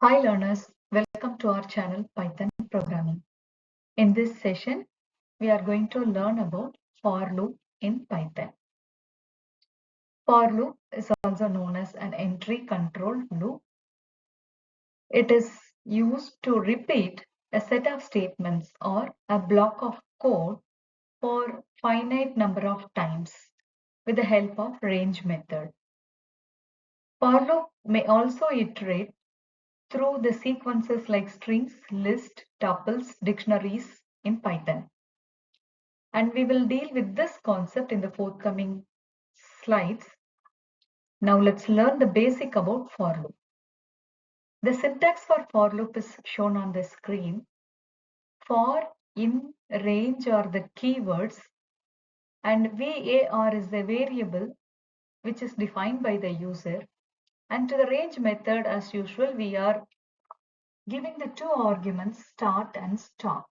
Hi learners, welcome to our channel Python Programming. In this session, we are going to learn about for loop in Python. For loop is also known as an entry control loop. It is used to repeat a set of statements or a block of code for finite number of times with the help of range method. For loop may also iterate through the sequences like strings, lists, tuples, dictionaries in Python. And we will deal with this concept in the forthcoming slides. Now let's learn the basic about for loop. The syntax for loop is shown on the screen. For, in, range are the keywords, and var is the variable which is defined by the user. And to the range method, as usual, we are giving the two arguments start and stop.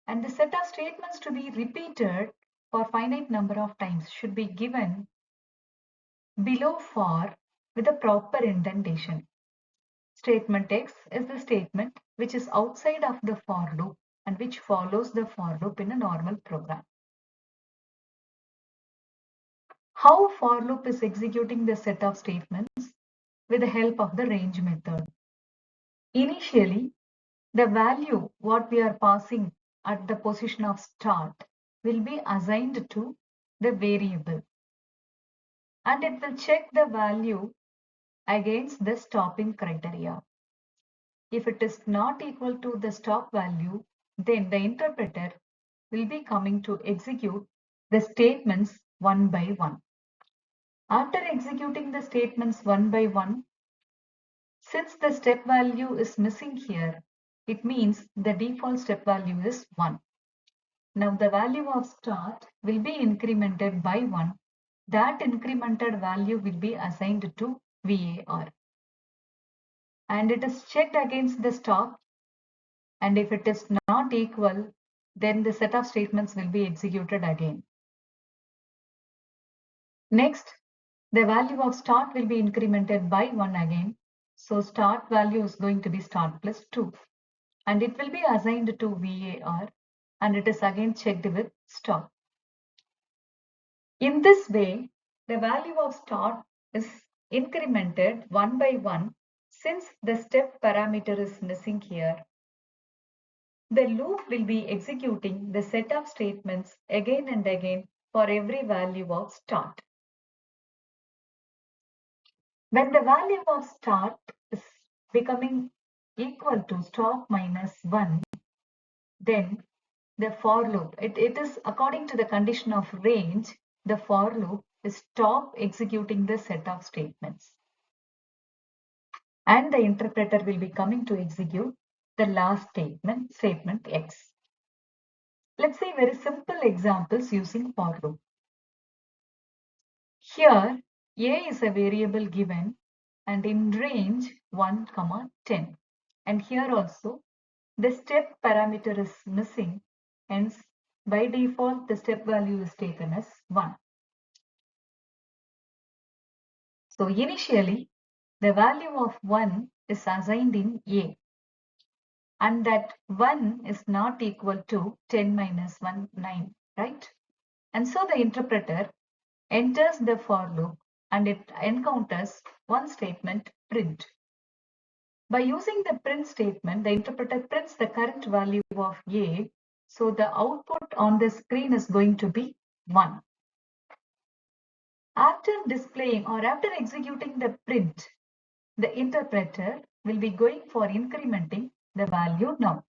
And the set of statements to be repeated for finite number of times should be given below for with a proper indentation. Statement X is the statement which is outside of the for loop and which follows the for loop in a normal program. How for loop is executing the set of statements with the help of the range method. Initially, the value what we are passing at the position of start will be assigned to the variable, and it will check the value against the stopping criteria. If it is not equal to the stop value, then the interpreter will be coming to execute the statements one by one. After executing the statements one by one, since the step value is missing here, it means the default step value is 1. Now the value of start will be incremented by 1. That incremented value will be assigned to var. And it is checked against the stop, and if it is not equal, then the set of statements will be executed again. Next, the value of start will be incremented by 1 again. So start value is going to be start plus 2, and it will be assigned to var, and it is again checked with stop. In this way, the value of start is incremented one by one since the step parameter is missing here. The loop will be executing the set of statements again and again for every value of start. When the value of start is becoming equal to stop minus 1, then the for loop, it is according to the condition of range, the for loop is stop executing the set of statements. And the interpreter will be coming to execute the last statement X. Let's see very simple examples using for loop. Here, a is a variable given and in range 1, 10. And here also, the step parameter is missing. Hence, by default, the step value is taken as 1. So initially, the value of 1 is assigned in A. And that 1 is not equal to 10 minus 1, 9, right? And so the interpreter enters the for loop and it encounters one statement, print. By using the print statement, the interpreter prints the current value of A, so the output on the screen is going to be 1. After displaying or after executing the print, the interpreter will be going for incrementing the value now.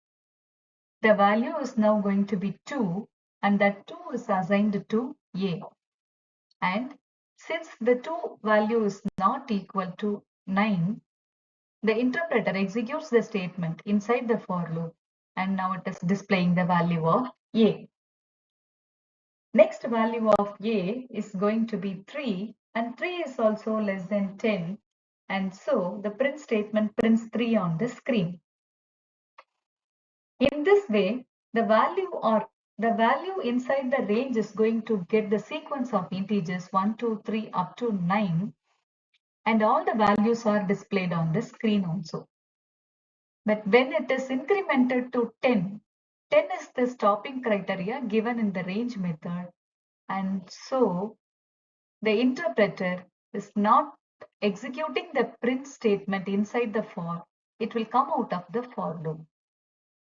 The value is now going to be 2, and that 2 is assigned to A. And since the 2 value is not equal to 9, the interpreter executes the statement inside the for loop, and now it is displaying the value of A. Next value of A is going to be 3, and 3 is also less than 10, and so the print statement prints 3 on the screen. In this way, the value inside the range is going to get the sequence of integers 1, 2, 3 up to 9, and all the values are displayed on the screen also. But when it is incremented to 10, 10 is the stopping criteria given in the range method, and so the interpreter is not executing the print statement inside the for. It will come out of the for loop.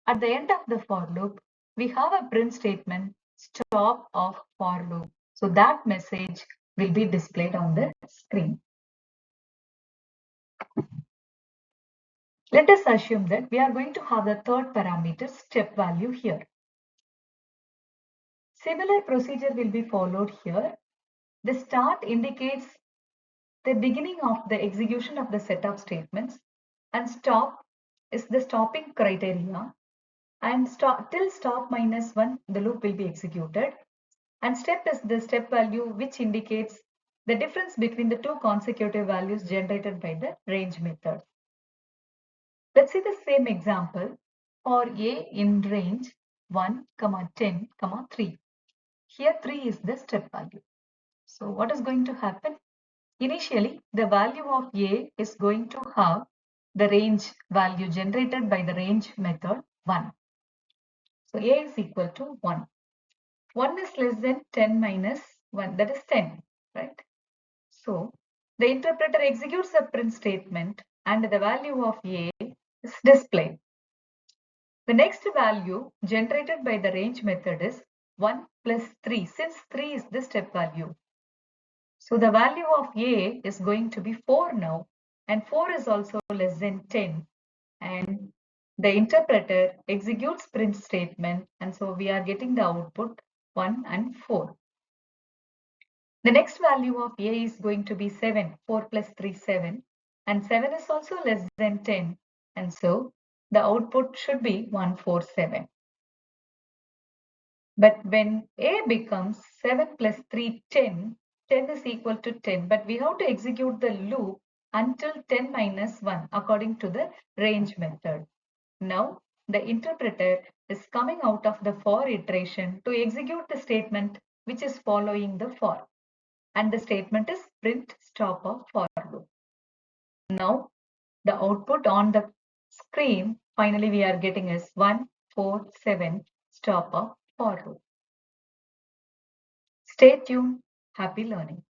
At the end of the for loop, we have a print statement stop of for loop. So that message will be displayed on the screen. Let us assume that we are going to have the third parameter step value here. Similar procedure will be followed here. The start indicates the beginning of the execution of the set of statements, and stop is the stopping criteria, and till stop -1 the loop will be executed, and step is the step value which indicates the difference between the two consecutive values generated by the range method. Let's see the same example for a in range 1, 10, 3. Here 3 is the step value. So what is going to happen? Initially, the value of a is going to have the range value generated by the range method 1. So a is equal to 1. 1 is less than 10 minus 1, that is 10, right? So the interpreter executes a print statement and the value of a is displayed. The next value generated by the range method is 1 plus 3, since 3 is the step value. So the value of a is going to be 4 now, and 4 is also less than 10, and the interpreter executes print statement, and so we are getting the output 1 and 4. The next value of a is going to be 7, 4 plus 3, 7, and 7 is also less than 10, and so the output should be 147. But when a becomes 7 plus 3, 10, 10 is equal to 10, but we have to execute the loop until 10 minus 1 according to the range method. Now the interpreter is coming out of the for iteration to execute the statement which is following the for, and the statement is print stop of for loop. Now the output on the screen finally we are getting is 147 stop of for loop. Stay tuned. Happy learning.